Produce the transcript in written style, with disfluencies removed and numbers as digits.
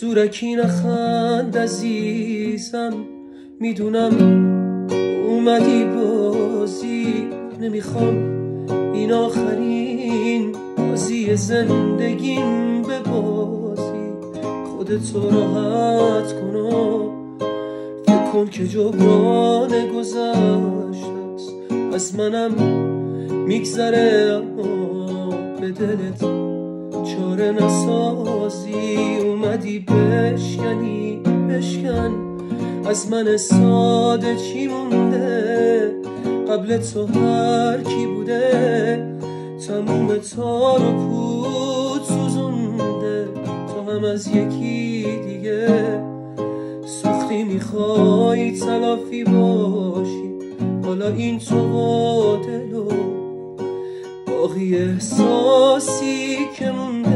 زورکی نخند عزیزم، میدونم اومدی بازی. نمیخوام این آخرین بازی زندگیم به بازی. خودتو راحت کن و فکر کن که جبران گذشت از منم میگذره، اما به دلت چاره نسازی. اومدی بشکن از من ساده چی مونده. قبل تو هر کی بوده تموم تار و پود سوزونده. تو هم از یکی دیگه سوختی، میخوای تلافی باشی. حالا این تو و دل و باقی احساسی که مونده